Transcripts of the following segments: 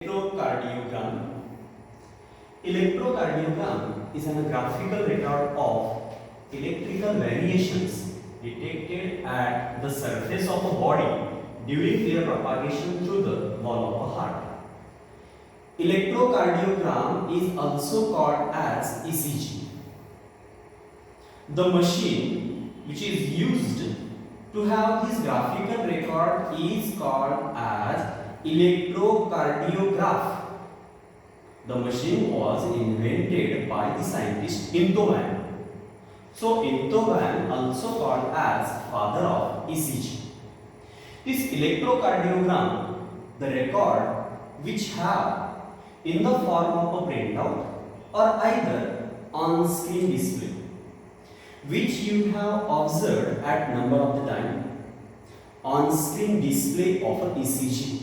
Electrocardiogram. Electrocardiogram is a graphical record of electrical variations detected at the surface of a body during their propagation through the wall of a heart. Electrocardiogram is also called as ECG. The machine which is used to have this graphical record is called as electrocardiograph. The machine was invented by the scientist Intovan. So Intovan also called as father of ECG. This electrocardiogram, the record which have in the form of a printout or either on screen display, which you have observed at number of the time on screen display of a ECG.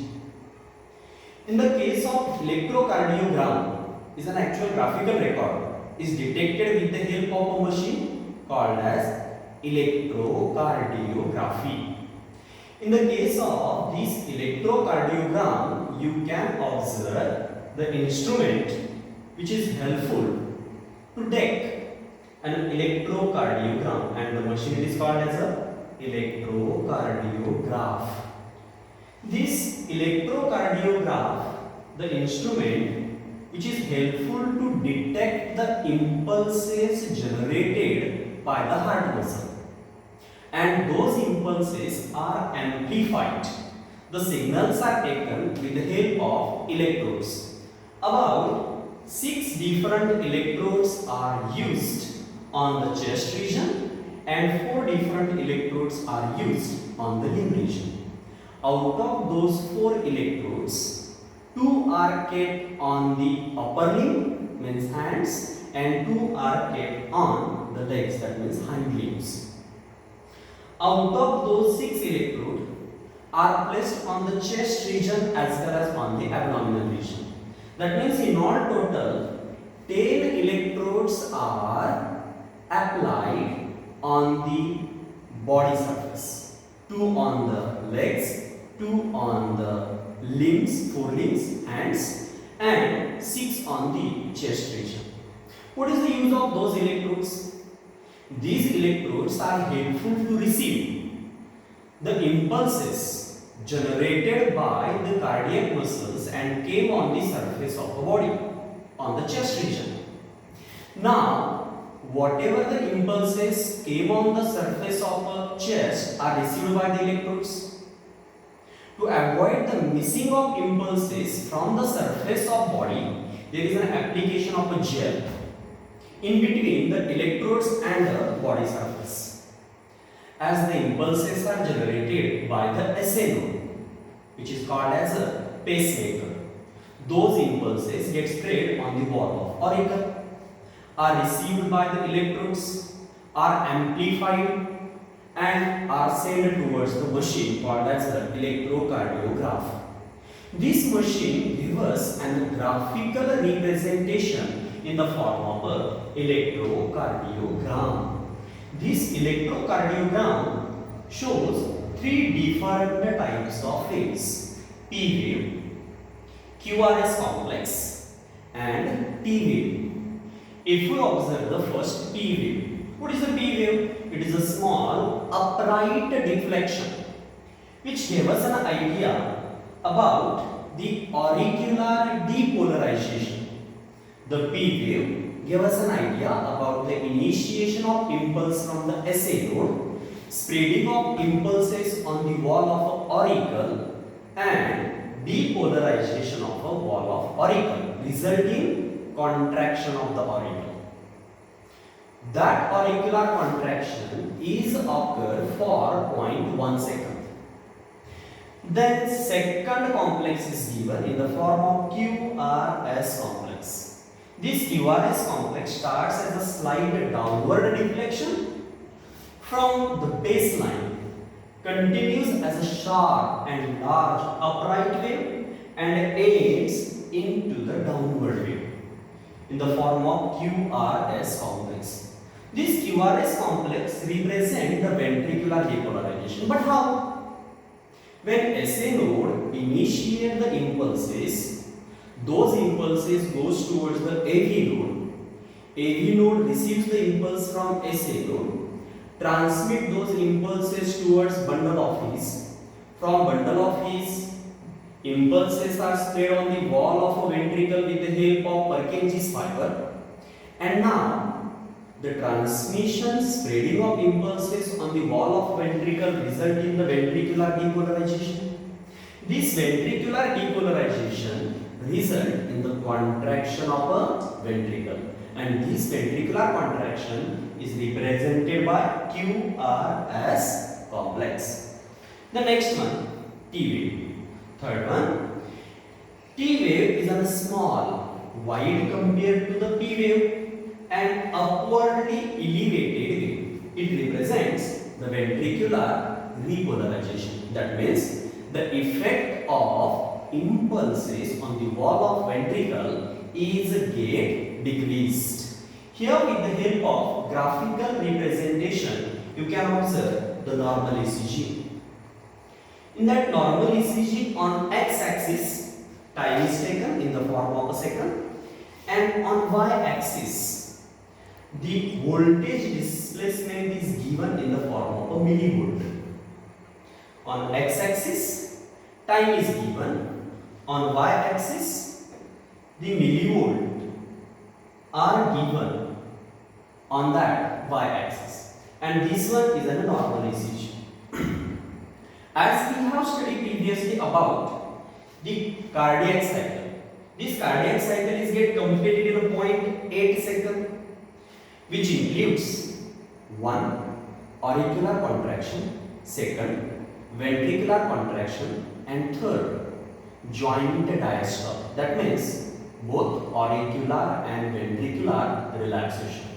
In the case of electrocardiogram, is an actual graphical record is detected with the help of a machine called as electrocardiography. In the case of this electrocardiogram, you can observe the instrument which is helpful to take an electrocardiogram, and the machine is called as a electrocardiograph. This electrocardiograph, the instrument which is helpful to detect the impulses generated by the heart muscle, and those impulses are amplified. The signals are taken with the help of electrodes. About 6 different electrodes are used on the chest region and 4 different electrodes are used on the limb region. Out of those 4 electrodes, 2 are kept on the upper limb, means hands, and 2 are kept on the legs, that means hind limbs. Out of those 6 electrodes are placed on the chest region as well as on the abdominal region. That means in all total, 10 electrodes are applied on the body surface. 2 on the legs, 2 on the limbs, 4 limbs, hands, and 6 on the chest region. What is the use of those electrodes? These electrodes are helpful to receive the impulses generated by the cardiac muscles and came on the surface of the body, on the chest region. Now, whatever the impulses came on the surface of a chest are received by the electrodes. To avoid the missing of impulses from the surface of body, there is an application of a gel in between the electrodes and the body surface. As the impulses are generated by the SA node, which is called as a pacemaker, those impulses get spread on the wall of auricle, are received by the electrodes, are amplified, and are sent towards the machine called as the electrocardiograph. This machine gives us a graphical representation in the form of an electrocardiogram. This electrocardiogram shows 3 different types of waves: P wave, QRS complex, and T wave. If we observe the first P wave, what is a P wave? It is a small upright deflection which gave us an idea about the auricular depolarization. The P wave gave us an idea about the initiation of impulse from the SA node, spreading of impulses on the wall of an auricle, and depolarization of a wall of auricle, resulting contraction of the auricle. That auricular contraction is occur for 0.1 second. Then second complex is given in the form of QRS complex. This QRS complex starts as a slight downward deflection from the baseline, continues as a sharp and large upright wave, and ends into the downward wave in the form of QRS complex. This QRS complex represents the ventricular depolarization. But how? When SA node initiate the impulses, those impulses goes towards the AV node. AV node receives the impulse from SA node, transmit those impulses towards bundle of His. From bundle of His, impulses are spread on the wall of a ventricle with the help of Purkinje's fiber. And now, the transmission spreading of impulses on the wall of ventricle result in the ventricular depolarization. This ventricular depolarization result in the contraction of a ventricle, and this ventricular contraction is represented by QRS complex. The next one, T wave. Third one, T wave is a small, wide compared to the P wave, and upwardly elevated wave. It represents the ventricular repolarization. That means the effect of impulses on the wall of ventricle is get decreased. Here, with the help of graphical representation, you can observe the normal ECG. In that normal ECG, on x-axis, time is taken in the form of a second, and on y-axis, the voltage displacement is given in the form of a millivolt. On x-axis, time is given. On y-axis, the millivolt are given on that y-axis, and this one is a normal ECG. As we have studied previously about the cardiac cycle, this cardiac cycle is get completed in a 0.8 second, which includes 1. Auricular contraction, 2nd. Ventricular contraction, and 3rd. Joint diastole. That means both auricular and ventricular relaxation.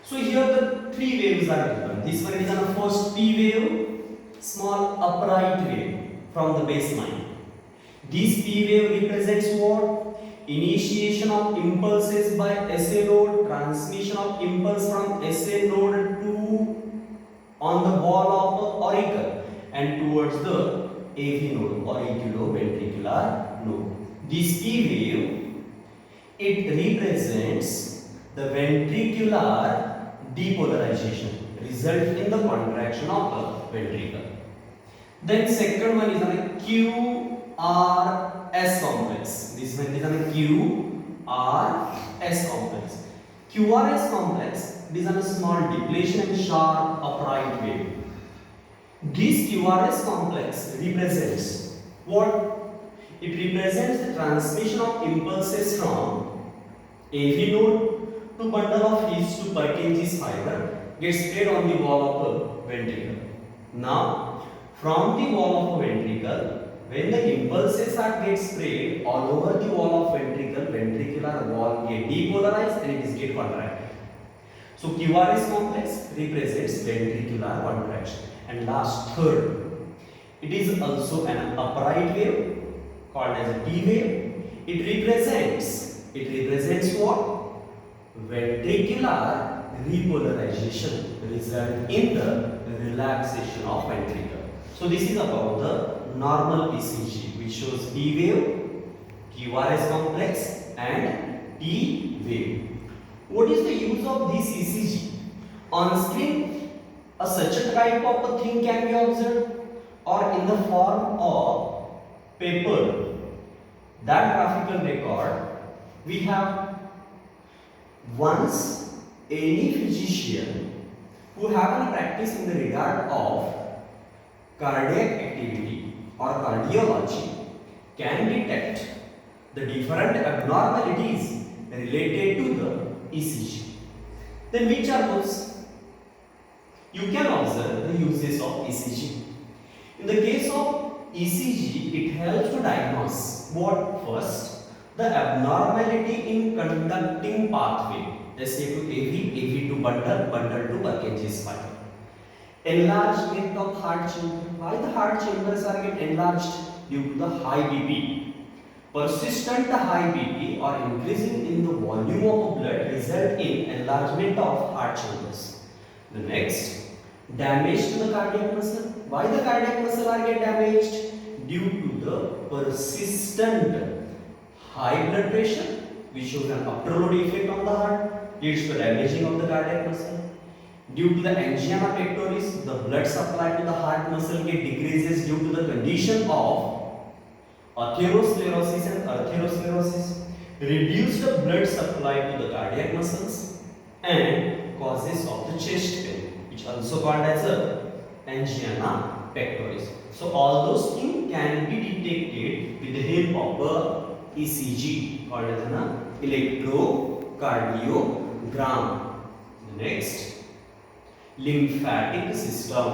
So here the 3 waves are given. This one is the first P wave, small upright wave from the baseline. This P wave represents what? Initiation of impulses by SA node, transmission of impulse from SA node to on the wall of auricle and towards the AV node, auriculoventricular node. This P wave, it represents the ventricular depolarization, result in the contraction of the ventricle. Then second one is a QRS complex. This one is a QRS complex. QRS complex, it is a small depletion and sharp upright wave. This QRS complex represents what? It represents the transmission of impulses from AV node to bundle of His to Purkinje's fiber gets spread on the wall of a ventricle. Now, from the wall of a ventricle, when the impulses are get spread all over the wall of ventricle, ventricular wall get depolarized and it is get contracted. So QRS complex represents ventricular contraction. And last, third, it is also an upright wave called as a T wave. It represents what? Ventricular repolarization result in the relaxation of ventricle. So this is about the normal ECG, which shows P wave, QRS complex and T wave. What is the use of this ECG? On screen, such a type of a thing can be observed, or in the form of paper, that graphical record we have. Once any physician who have a practice in the regard of cardiac activity or cardiology can detect the different abnormalities related to the ECG. Then which are those? You can observe the uses of ECG. In the case of ECG, it helps to diagnose what? First, the abnormality in conducting pathway, SA to AV, AV to bundle, bundle to Purkinje's fiber. Enlargement of heart chamber. Why the heart chambers are get enlarged? Due to the high BP. Persistent high BP or increasing in the volume of blood result in enlargement of heart chambers. The next, damage to the cardiac muscle. Why the cardiac muscle are get damaged? Due to the persistent high blood pressure, which shows an afterload effect on the heart, leads to damaging of the cardiac muscle. Due to the angina pectoris, the blood supply to the heart muscle decreases due to the condition of atherosclerosis and arteriosclerosis, reduce the blood supply to the cardiac muscles, and causes of the chest pain, which also called as a angina pectoris. So all those things can be detected with the help of a ECG, called as an electrocardiogram. The next, lymphatic system.